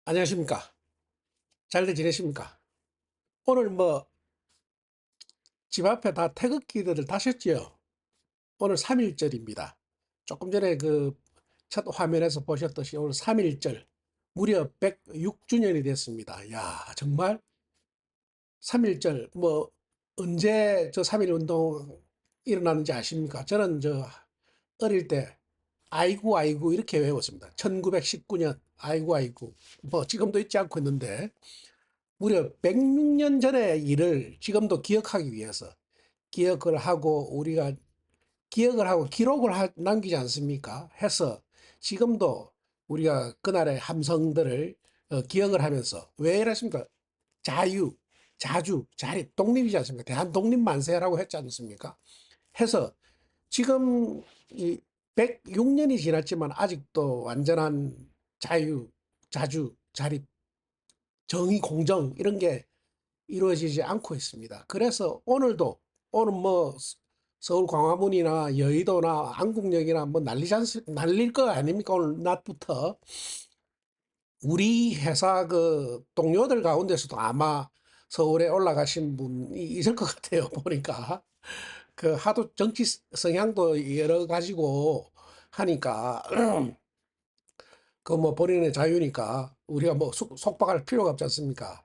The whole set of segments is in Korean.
안녕하십니까. 잘들 지내십니까? 오늘 뭐 집 앞에 다 태극기들을 다셨지요? 오늘 3.1절입니다. 조금 전에 그 첫 화면에서 보셨듯이 오늘 3.1절 무려 106주년이 됐습니다. 야, 정말 3.1절 뭐 언제 저 3.1 운동 일어났는지 아십니까? 저는 저 어릴 때 아이고 아이고 이렇게 외웠습니다. 1919년 아이고 아이고 뭐 지금도 잊지 않고 있는데 무려 106년 전의 일을 지금도 기억하기 위해서 기억을 하고 우리가 기억을 하고 기록을 남기지 않습니까? 해서 지금도 우리가 그날의 함성들을 기억을 하면서 왜 이랬습니까? 자유, 자주, 자립, 독립이지 않습니까? 대한 독립 만세라고 했지 않습니까? 해서 지금 이 106년이 지났지만 아직도 완전한 자유, 자주, 자립, 정의, 공정 이런 게 이루어지지 않고 있습니다. 그래서 오늘도 오늘 뭐 서울 광화문이나 여의도나 안국역이나 뭐 난릴 거 아닙니까? 오늘 낮부터 우리 회사 그 동료들 가운데서도 아마 서울에 올라가신 분이 있을 것 같아요. 보니까 그 하도 정치 성향도 여러 가지고 하니까 그 뭐 본인의 자유니까 우리가 뭐 속박할 필요가 없지 않습니까?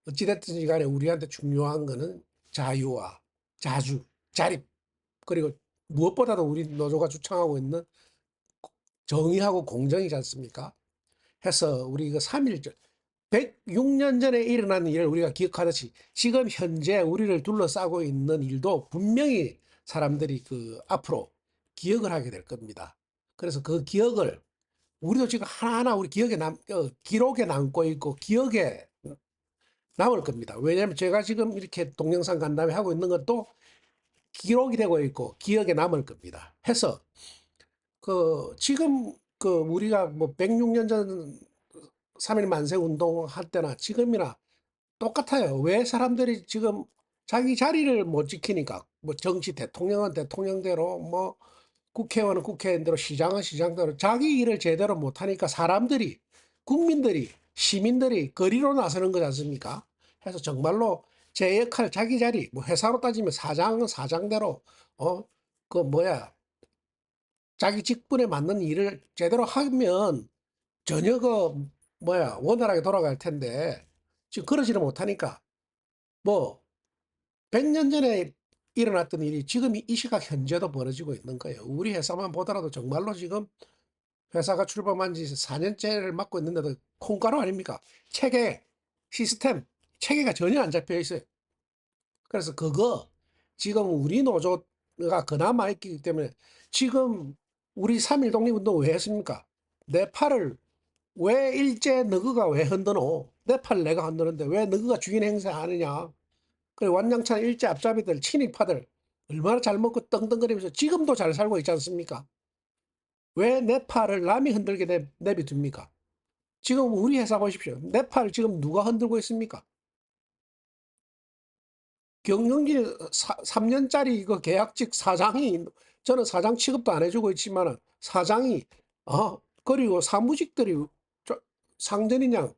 어찌됐든지 간에 우리한테 중요한 거는 자유와 자주, 자립, 그리고 무엇보다도 우리 노조가 주창하고 있는 정의하고 공정이지 않습니까? 해서 우리 그 3.1절, 106년 전에 일어난 일을 우리가 기억하듯이 지금 현재 우리를 둘러싸고 있는 일도 분명히 사람들이 그 앞으로 기억을 하게 될 겁니다. 그래서 그 기억을 우리도 지금 하나하나 우리 기록에 남고 있고 기억에 남을 겁니다. 왜냐하면 제가 지금 이렇게 동영상 간담회 하고 있는 것도 기록이 되고 있고 기억에 남을 겁니다. 해서 그 지금 그 우리가 뭐 106년 전 3.1 만세 운동 할 때나 지금이나 똑같아요. 왜 사람들이 지금 자기 자리를 못 지키니까 뭐 정치 대통령은 대통령대로 뭐 국회의원은 국회의원대로 시장은 시장대로 자기 일을 제대로 못하니까 사람들이 국민들이 시민들이 거리로 나서는 거지 않습니까? 해서 정말로 제 역할 자기 자리 뭐 회사로 따지면 사장은 사장대로 그 뭐야 자기 직분에 맞는 일을 제대로 하면 전혀 그 뭐야 원활하게 돌아갈 텐데 지금 그러지를 못하니까 뭐 100년 전에 일어났던 일이 지금 이 시각 현재도 벌어지고 있는 거예요. 우리 회사만 보더라도 정말로 지금 회사가 출범한 지 4년째를 맡고 있는데도 콩가루 아닙니까? 체계, 시스템, 체계가 전혀 안 잡혀 있어요. 그래서 그거 지금 우리 노조가 그나마 있기 때문에 지금 우리 3.1 독립운동 왜 했습니까? 내 팔을 왜 일제 너그가 왜 흔드노? 내 팔 내가 흔드는데 왜 너그가 주인 행세하느냐? 그리고 완장찬 일제 앞잡이들 친일파들 얼마나 잘 먹고 떵떵거리면서 지금도 잘 살고 있지 않습니까? 왜 내 팔을 남이 흔들게 내비둡니까? 지금 우리 회사 보십시오. 내 팔 지금 누가 흔들고 있습니까? 경영진 3년짜리 그 계약직 사장이 저는 사장 취급도 안 해주고 있지만 사장이 그리고 사무직들이 상전인 양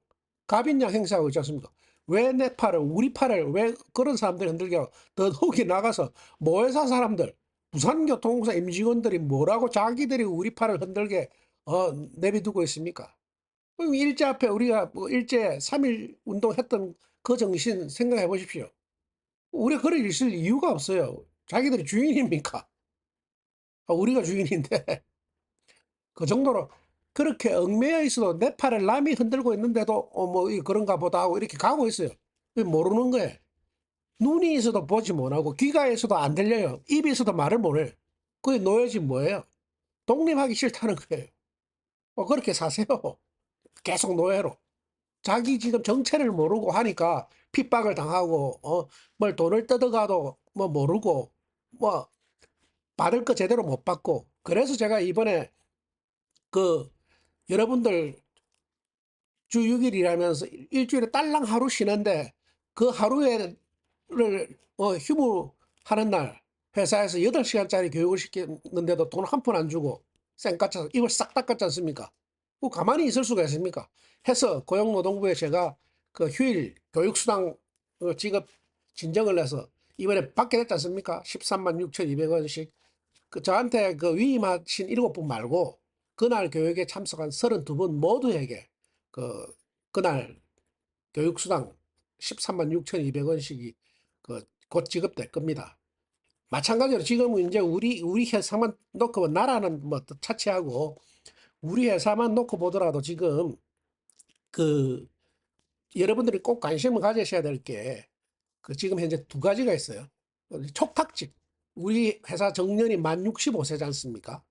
갑인 양 행사하고 있지 않습니까? 왜 내 팔을 우리 팔을 왜 그런 사람들이 흔들게 하고 더더욱이 나가서 모회사 사람들 부산교통공사 임직원들이 뭐라고 자기들이 우리 팔을 흔들게 내비두고 있습니까? 그럼 일제 앞에 우리가 뭐 일제 3.1 운동했던 그 정신 생각해 보십시오. 우리가 그럴 있을 이유가 없어요. 자기들이 주인입니까? 우리가 주인인데 그 정도로 그렇게 얽매여 있어도 내 팔을 남이 흔들고 있는데도 뭐 그런가 보다 하고 이렇게 가고 있어요. 모르는 거예요. 눈이 있어도 보지 못하고 귀가 있어도 안 들려요. 입이 있어도 말을 못해요. 그게 노예지 뭐예요? 독립하기 싫다는 거예요. 그렇게 사세요. 계속 노예로. 자기 지금 정체를 모르고 하니까 핍박을 당하고 뭘 돈을 뜯어가도 뭐 모르고 뭐 받을 거 제대로 못 받고 그래서 제가 이번에 그 여러분들 주 6일 일하면서 일주일에 딸랑 하루 쉬는데 그 하루에를 휴무하는 날 회사에서 8시간짜리 교육을 시켰는데도 돈 한 푼 안 주고 쌩까쳐서 입을 싹 닦았지 않습니까? 뭐 가만히 있을 수가 있습니까? 해서 고용노동부에 제가 그 휴일 교육수당 지급 진정을 해서 이번에 받게 됐지 않습니까? 13만 6,200원씩. 그 저한테 그 위임하신 7분 말고 그날 교육에 참석한 32분 모두에게 그 그날 교육수당 13만 6,200원씩이 그 곧 지급될 겁니다. 마찬가지로 지금은 이제 우리 회사만 놓고 나라는 뭐 차치하고 우리 회사만 놓고 보더라도 지금 그 여러분들이 꼭 관심을 가지셔야 될 게 그 지금 현재 두 가지가 있어요. 촉탁직. 우리 회사 정년이 만 65세지 않습니까?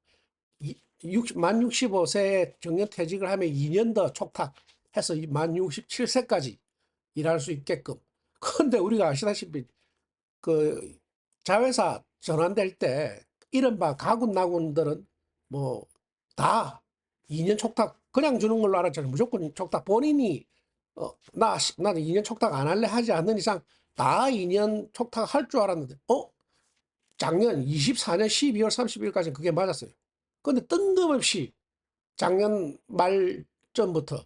만 65세에 정년 퇴직을 하면 2년 더 촉탁해서 만 67세까지 일할 수 있게끔. 그런데 우리가 아시다시피 그 자회사 전환될 때 이른바 가군 나군들은 뭐 다 2년 촉탁 그냥 주는 걸로 알았잖아요. 무조건 촉탁 본인이 나는 2년 촉탁 안 할래 하지 않는 이상 다 2년 촉탁 할 줄 알았는데 작년 24년 12월 30일까지는 그게 맞았어요. 근데 뜬금없이 작년 말전부터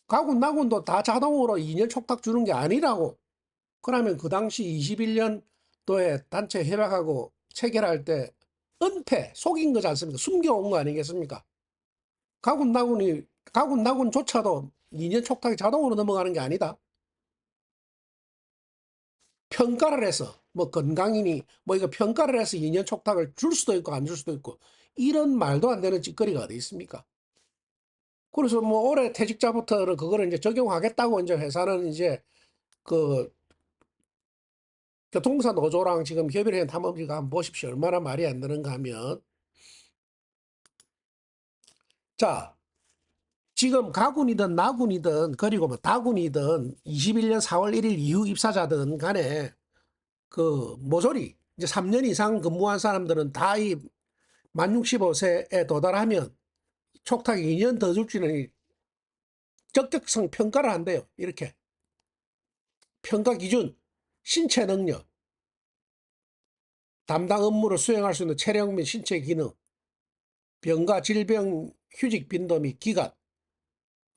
가군 나군도 다 자동으로 2년 촉탁 주는 게 아니라고. 그러면 그 당시 21년도에 단체 협약하고 체결할 때 은폐, 속인 거지 않습니까? 숨겨온 거 아니겠습니까? 가군 나군조차도 2년 촉탁이 자동으로 넘어가는 게 아니다. 평가를 해서 뭐 건강이니 뭐 이거 평가를 해서 2년 촉탁을 줄 수도 있고 안 줄 수도 있고 이런 말도 안 되는 짓거리가 어디 있습니까? 그래서 뭐 올해 퇴직자부터는 그거를 이제 적용하겠다고 이제 회사는 이제 그 교통사 노조랑 지금 협의를 해 탐험지가 한번 보십시오. 얼마나 말이 안 되는가 하면 자 지금 가군이든 나군이든 그리고 뭐 다군이든 21년 4월 1일 이후 입사자든 간에 그 모조리 이제 3년 이상 근무한 사람들은 다 이 만 65세에 도달하면 촉탁 2년 더 줄지는 적격성 평가를 한대요. 이렇게 평가 기준, 신체 능력, 담당 업무를 수행할 수 있는 체력 및 신체 기능, 병과 질병 휴직 빈도 및 기간,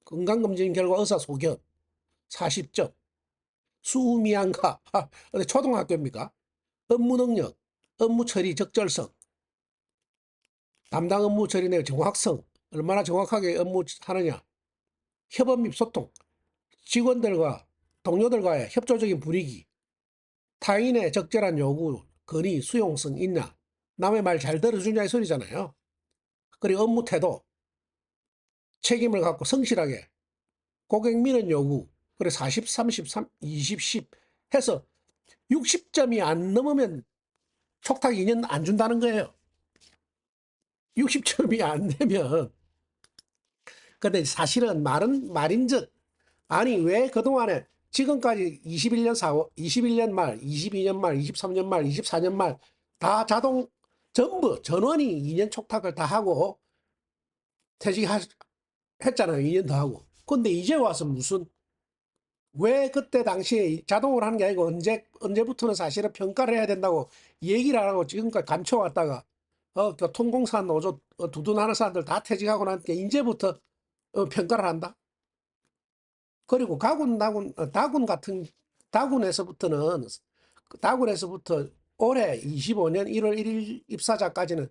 건강검진 결과 의사소견, 40점, 수미양가, 초등학교입니까? 업무 능력, 업무 처리 적절성, 담당 업무 처리 내 정확성, 얼마나 정확하게 업무하느냐, 협업 및 소통, 직원들과 동료들과의 협조적인 분위기, 타인의 적절한 요구, 건의, 수용성 있냐, 남의 말 잘 들어주냐 이 소리잖아요. 그리고 업무 태도, 책임을 갖고 성실하게, 고객 민원 요구, 그래 40, 30, 20, 10 해서 60점이 안 넘으면 촉탁 2년 안 준다는 거예요. 60점이 안 되면. 근데 사실은 말인즉, 아니, 왜 그동안에 지금까지 21년 4월, 21년 말, 22년 말, 23년 말, 24년 말, 다 전부 전원이 2년 촉탁을 다 하고 퇴직했잖아요. 2년 더 하고. 근데 이제 와서 왜 그때 당시에 자동으로 하는 게 아니고 언제부터는 사실은 평가를 해야 된다고 얘기를 안 하고 지금까지 감춰왔다가 교통공사 노조 두둔하는 사람들 다 퇴직하고 나니까 이제부터 평가를 한다. 그리고 다군에서부터 올해 25년 1월 1일 입사자까지는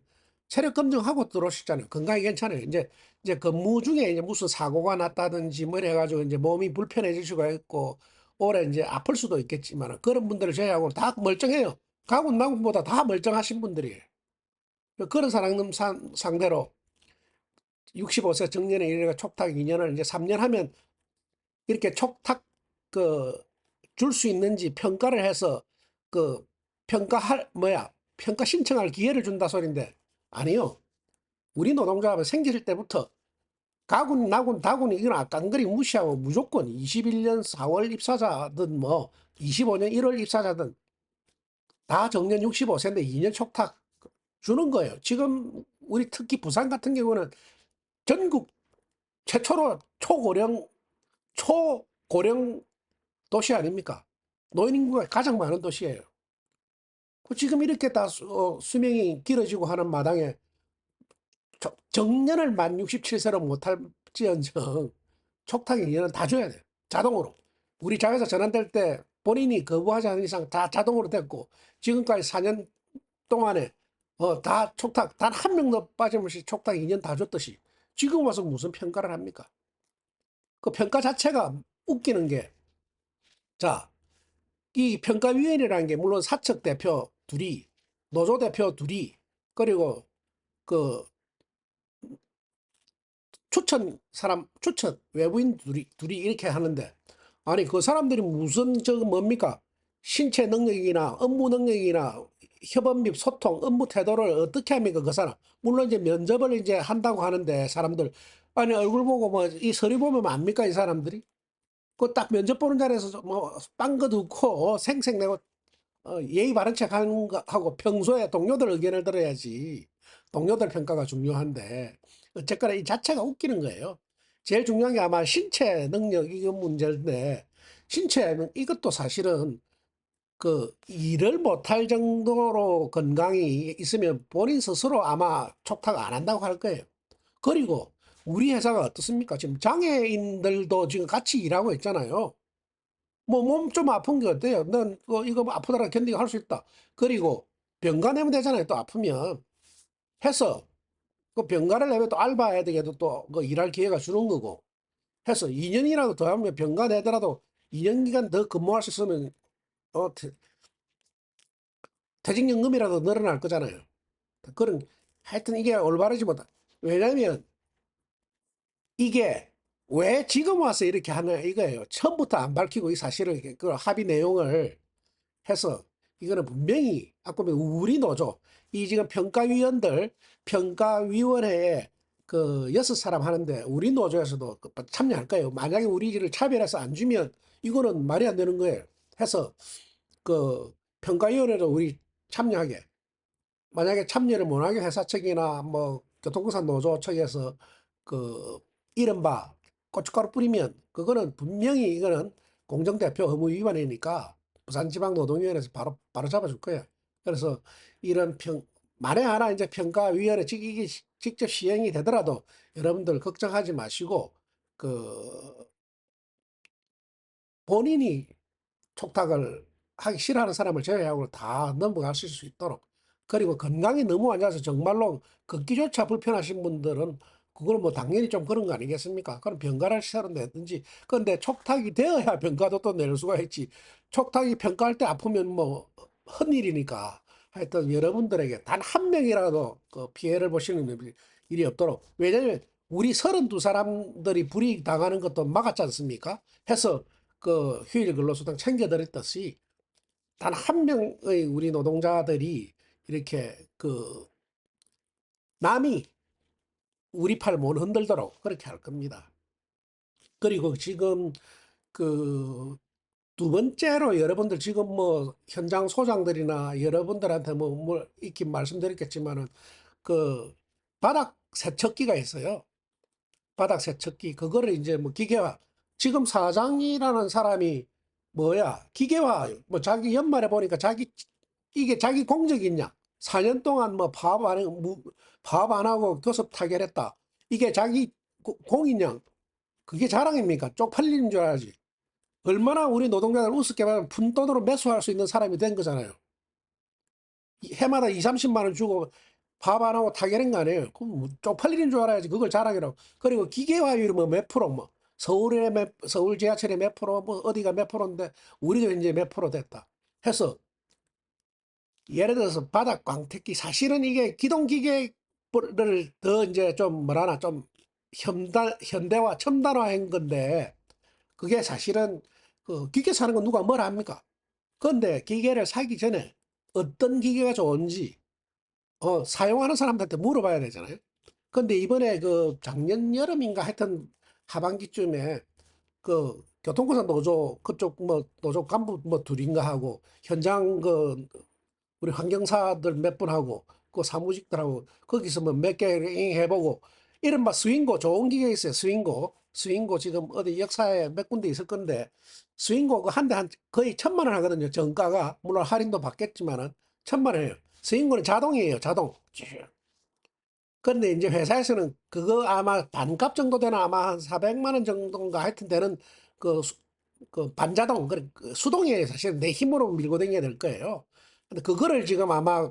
체력 검증하고 들어오셨잖아요. 건강이 괜찮아요. 이제 근무 중에 이제 무슨 사고가 났다든지 뭐 해가지고 이제 몸이 불편해질 수가 있고 올해 이제 아플 수도 있겠지만 그런 분들을 제외하고 다 멀쩡해요. 나군보다 다 멀쩡하신 분들이에요. 그런 사람 상대로 65세 정년에 이르가 촉탁 2년을 이제 3년 하면 이렇게 촉탁 줄 수 있는지 평가를 해서 그 평가 신청할 기회를 준다 소린데 아니요. 우리 노동조합은 생길 때부터 가군, 나군, 다군이 이건 깡그리 무시하고 무조건 21년 4월 입사자든 뭐 25년 1월 입사자든 다 정년 65세인데 2년 촉탁 주는 거예요. 지금 우리 특히 부산 같은 경우는 전국 최초로 초고령 도시 아닙니까? 노인 인구가 가장 많은 도시예요. 지금 이렇게 다 수명이 길어지고 하는 마당에 정년을 만 67세로 못할지언정 촉탁 2년은 다 줘야 돼요. 자동으로. 우리 자회사 전환될 때 본인이 거부하지 않는 이상 다 자동으로 됐고, 지금까지 4년 동안에 다 촉탁, 단 한 명도 빠짐없이 촉탁 2년 다 줬듯이 지금 와서 무슨 평가를 합니까? 그 평가 자체가 웃기는 게, 자, 이 평가위원회라는 게 물론 사측 대표 둘이, 노조 대표 둘이, 그리고 그 추천 외부인 둘이 이렇게 하는데, 아니 그 사람들이 무슨 뭡니까? 신체 능력이나 업무 능력이나 협업 및 소통, 업무 태도를 어떻게 합니까 그 사람? 물론 이제 면접을 이제 한다고 하는데, 사람들 아니 얼굴 보고 뭐 이 서류 보면 압니까 이 사람들이? 그 딱 면접 보는 자리에서 뭐 빵거 듣고 생색내고 예의 바른 척 하는 거 하고, 평소에 동료들 의견을 들어야지. 동료들 평가가 중요한데, 어쨌거나 이 자체가 웃기는 거예요. 제일 중요한 게 아마 신체 능력 이거 문제인데, 신체는 이것도 사실은 그 일을 못할 정도로 건강이 있으면 본인 스스로 아마 촉탁 안 한다고 할 거예요. 그리고 우리 회사가 어떻습니까? 지금 장애인들도 지금 같이 일하고 있잖아요. 뭐 몸 좀 아픈 게 어때요? 난 이거 뭐 아프더라 견디고 할 수 있다. 그리고 병가 내면 되잖아요. 또 아프면 해서 그 병가를 내면 또 알바해야 되게도 또 그 일할 기회가 주는 거고, 해서 2년이라도 더 하면 병가 내더라도 2년 기간 더 근무할 수 있으면 어, 퇴직연금이라도 늘어날 거잖아요. 그런, 하여튼 이게 올바르지 못한. 왜냐면 이게 왜 지금 와서 이렇게 하냐 이거예요. 처음부터 안 밝히고 이 사실을, 그 합의 내용을 해서, 이거는 분명히 아까 보면 우리 노조, 이 지금 평가위원들, 평가위원회에 그 6사람 하는데 우리 노조에서도 참여할까요? 만약에 우리를 차별해서 안 주면 이거는 말이 안 되는 거예요. 해서 그 평가위원회도 우리 참여하게, 만약에 참여를 못하게 회사 측이나 뭐 교통공사 노조 측에서 그 이른바 고춧가루 뿌리면, 그거는 분명히 이거는 공정대표 의무 위반이니까 부산지방노동위원회에서 바로 잡아줄 거예요. 그래서 이런 만에 하나 이제 평가위원회 이게 직접 시행이 되더라도 여러분들 걱정하지 마시고, 그 본인이 촉탁을 하기 싫어하는 사람을 제외하고 다 넘어갈 수 있도록. 그리고 건강이 너무 안 좋아서 정말로 걷기조차 불편하신 분들은 그걸 뭐 당연히 좀 그런 거 아니겠습니까? 그럼 병가를 시사로 내든지. 그런데 촉탁이 되어야 병가도 또 낼 수가 있지. 촉탁이 평가할 때 아프면 뭐 헛일이니까. 하여튼 여러분들에게 단 한 명이라도 그 피해를 보시는 일이 없도록. 왜냐면 우리 32사람들이 불이익 당하는 것도 막았지 않습니까? 해서 그 휴일 근로수당 챙겨드렸듯이 단 한 명의 우리 노동자들이 이렇게 그 남이 우리 팔 못 흔들도록 그렇게 할 겁니다. 그리고 지금 그 두 번째로, 여러분들 지금 뭐 현장 소장들이나 여러분들한테 뭐 익힌 말씀드렸겠지만은 그 바닥 세척기가 있어요. 바닥 세척기. 그거를 이제 뭐 기계화. 지금 사장이라는 사람이 뭐야? 기계화. 뭐 자기 연말에 보니까 이게 자기 공적이 있냐? 4년 동안 뭐 파업 안 하고 교섭 타결했다. 이게 자기 공이냐? 그게 자랑입니까? 쪽팔리는 줄 알지. 얼마나 우리 노동자들 우습게 말하면 푼돈으로 매수할 수 있는 사람이 된 거잖아요. 해마다 2, 30만 원 주고 밥 안 하고 타결한 거 아니에요. 그럼 뭐 쪽팔리는 줄 알아야지. 그걸 자랑이라고. 그리고 기계화율이 뭐 몇 프로, 뭐 서울 지하철에 몇 프로, 뭐 어디가 몇 프로인데 우리도 이제 몇 프로 됐다 해서, 예를 들어서 바닥 광택기, 사실은 이게 기동 기계를 더 이제 좀 뭐라나 좀 현대화 첨단화한 건데, 그게 사실은 그 기계 사는 건 누가 뭘 합니까? 그런데 기계를 사기 전에 어떤 기계가 좋은지 사용하는 사람들한테 물어봐야 되잖아요. 근데 이번에 그 작년 여름인가 하여튼 하반기쯤에 그 교통공사 노조 그쪽 뭐 노조 간부 뭐 둘인가 하고 현장 그 우리 환경사들 몇 분하고 그 사무직들하고 거기서 뭐 몇 개 해보고, 이른바 스윙고, 좋은 기계 있어요. 스윙고 지금 어디 역사에 몇 군데 있을 건데, 스윙고 그 한 대 한 거의 1,000만 원 하거든요. 정가가 물론 할인도 받겠지만은 1,000만 원이에요. 스윙고는 자동이에요. 자동. 그런데 이제 회사에서는 그거 아마 반값 정도 되는 아마 한 400만 원 정도인가 하여튼 되는 그, 그 반자동, 그 수동에 사실 내 힘으로 밀고 다녀야 될 거예요. 근데 그거를 지금 아마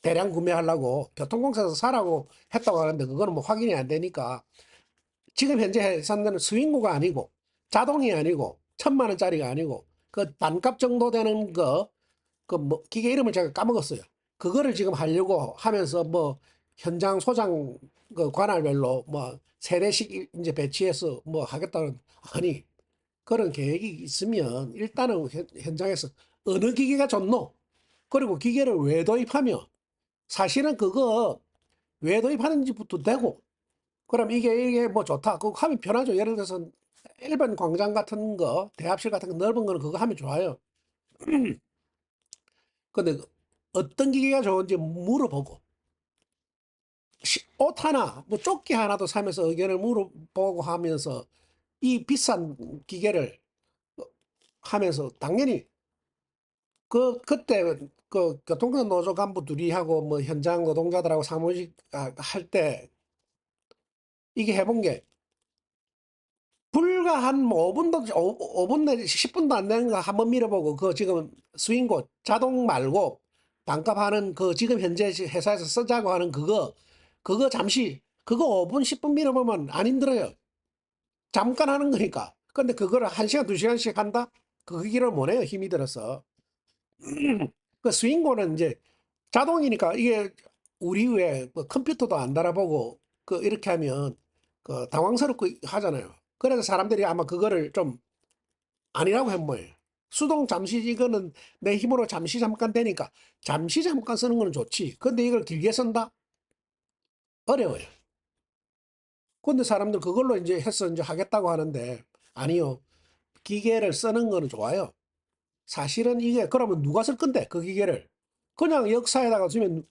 대량 구매하려고 교통공사에서 사라고 했다고 하는데 그거는 뭐 확인이 안 되니까 지금 현재 해상되는 스윙고가 아니고 자동이 아니고 1,000만 원짜리가 아니고 그 반값 정도 되는 거 그 뭐 기계 이름을 제가 까먹었어요. 그거를 지금 하려고 하면서 뭐 현장 소장 그 관할별로 뭐 세대씩 이제 배치해서 뭐 하겠다는 아니 그런 계획이 있으면 일단은 현장에서 어느 기계가 좋노? 그리고 기계를 왜 도입하며 사실은 그거 왜 도입하는지부터 되고 그럼 이게 뭐 좋다. 그거 하면 편하죠. 예를 들어서 일반 광장 같은 거, 대합실 같은 거 넓은 거는 그거 하면 좋아요. 근데 어떤 기계가 좋은지 물어보고 옷 하나, 뭐 조끼 하나도 사면서 의견을 물어보고 하면서 이 비싼 기계를 하면서 당연히 그때 그 교통편 노조 간부 둘이 하고 뭐 현장 노동자들하고 사무직 할 때 이게 해본 게 불과 한 뭐 5분도 5분 내지 10분도 안 되는 거 한번 밀어보고 그 지금 스윙고 자동 말고 반값하는 그 지금 현재 회사에서 쓰자고 하는 그거 잠시 그거 5분 10분 밀어보면 안 힘들어요. 잠깐 하는 거니까. 근데 그거를 1시간 2시간씩 한다? 그 길을 못 해요. 힘이 들어서. 그 스윙고는 이제 자동이니까 이게 우리 왜 뭐 컴퓨터도 안 달아보고 그 이렇게 하면 그 당황스럽고 하잖아요. 그래서 사람들이 아마 그거를 좀 아니라고 한 거예요. 수동 잠시 이거는 내 힘으로 잠시 잠깐 되니까 잠시 잠깐 쓰는 거는 좋지. 근데 이걸 길게 쓴다? 어려워요. 근데 사람들 그걸로 이제 해서 이제 하겠다고 하는데 아니요. 기계를 쓰는 거는 좋아요. 사실은 이게 그러면 누가 쓸 건데 그 기계를 그냥 역사에다가 주면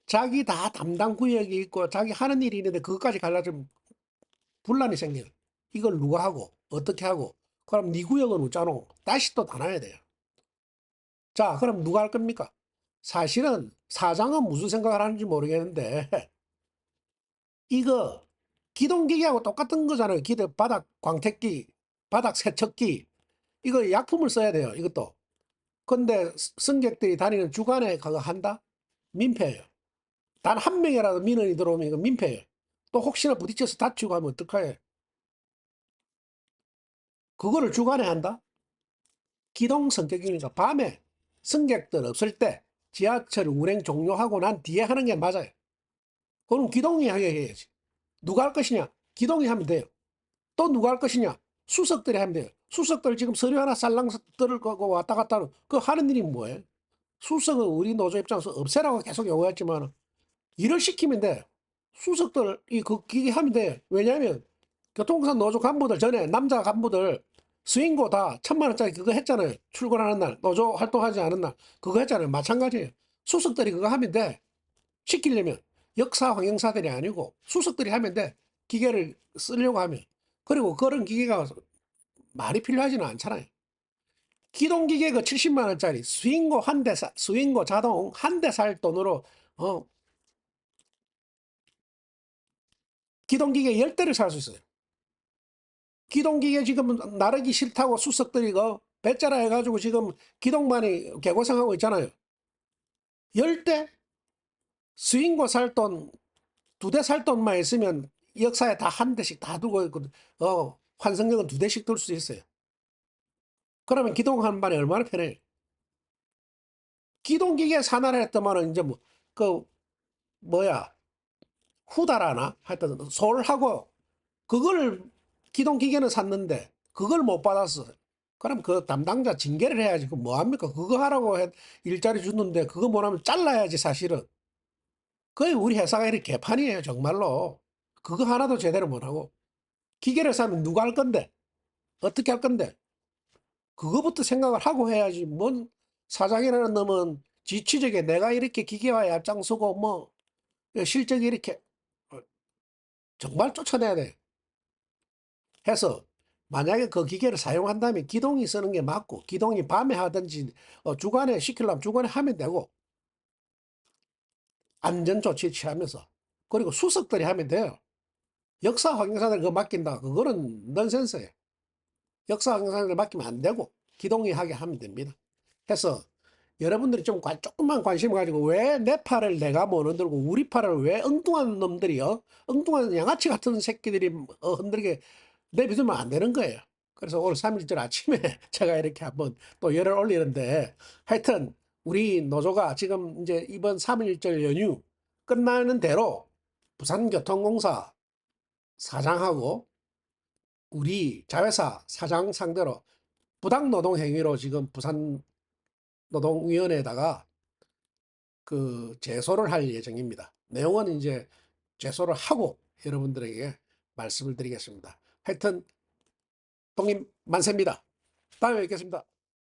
자기 다 담당 구역이 있고 자기 하는 일이 있는데 그것까지 가려면 분란이 생겨요. 이걸 누가 하고 어떻게 하고 그럼 네 구역은 없잖아. 다시 또 다 놔야 돼요. 자, 그럼 누가 할 겁니까? 사실은 사장은 무슨 생각을 하는지 모르겠는데 이거 기동기기하고 똑같은 거잖아요. 기대 바닥 광택기, 바닥 세척기 이거 약품을 써야 돼요. 이것도. 근데 승객들이 다니는 주간에 그거 한다? 민폐예요. 단 한 명이라도 민원이 들어오면 이거 민폐예요. 또 혹시나 부딪혀서 다치고 하면 어떡해? 그거를 주간에 한다? 기동 성격이니까 밤에 승객들 없을 때 지하철 운행 종료하고 난 뒤에 하는 게 맞아요. 그럼 기동이 하게 해야지. 누가 할 것이냐? 기동이 하면 돼요. 또 누가 할 것이냐? 수석들이 하면 돼요. 수석들 지금 서류 하나 살랑 들을 거고 왔다 갔다 하는 그 하는 일이 뭐예요? 수석은 우리 노조 입장에서 없애라고 계속 요구했지만 일을 시키면 돼. 수석들이 그 기계 하면 돼. 왜냐하면 교통공사 노조 간부들 전에 남자 간부들 스윙고 다 1,000만 원짜리 그거 했잖아요. 출근하는 날 노조 활동하지 않은 날 그거 했잖아요. 마찬가지예요. 수석들이 그거 하면 돼. 시키려면 역사 황영사들이 아니고 수석들이 하면 돼. 기계를 쓰려고 하면. 그리고 그런 기계가 많이 필요하지는 않잖아요. 기동기계 그 70만 원짜리 스윙고 한 대 스윙고 자동 한 대 살 돈으로 어 기동기계 10대를 살 수 있어요. 기동기계 지금 나르기 싫다고 수석들이 그 배짜라 해가지고 지금 기동만이 개고생하고 있잖아요. 10대 스윙고 살 돈, 2대 살 돈만 있으면 역사에 다 한 대씩 다 두고 있거든. 환승역은 2대씩 둘 수 있어요. 그러면 기동 한 반에 얼마나 편해요. 기동기계 산하를 했더만은 이제 뭐, 그, 뭐야, 후다라나? 하여튼 서울하고 그걸 기동기계는 샀는데 그걸 못 받았어. 그럼 그 담당자 징계를 해야지. 그 뭐합니까? 그거 하라고 일자리 줬는데 그거 못하면 잘라야지 사실은. 거의 우리 회사가 이렇게 개판이에요 정말로. 그거 하나도 제대로 못하고. 기계를 사면 누가 할 건데? 어떻게 할 건데? 그거부터 생각을 하고 해야지. 뭔 사장이라는 놈은 지치적에 내가 이렇게 기계화에 앞장서고 뭐 실적이 이렇게 정말 쫓아내야 돼. 해서 만약에 그 기계를 사용한다면 기동이 쓰는 게 맞고 기동이 밤에 하든지 주간에 시키려면 주간에 하면 되고 안전조치 취하면서 그리고 수석들이 하면 돼요. 역사 환경사들 그거 맡긴다. 그거는 넌센스예요. 역사 환경사들 맡기면 안 되고 기동이 하게 하면 됩니다. 해서 여러분들이 조금만 관심 가지고 왜 내 팔을 내가 못 흔들고 우리 팔을 왜 엉뚱한 놈들이요? 엉뚱한 양아치 같은 새끼들이 흔들게 내비두면 안 되는 거예요. 그래서 오늘 3.1절 아침에 제가 이렇게 한번 또 열을 올리는데 하여튼 우리 노조가 지금 이제 이번 3.1절 연휴 끝나는 대로 부산교통공사 사장하고 우리 자회사 사장 상대로 부당노동 행위로 지금 부산 노동위원회에다가 그 제소를 할 예정입니다. 내용은 이제 제소를 하고 여러분들에게 말씀을 드리겠습니다. 하여튼 독립 만세입니다. 다음에 뵙겠습니다.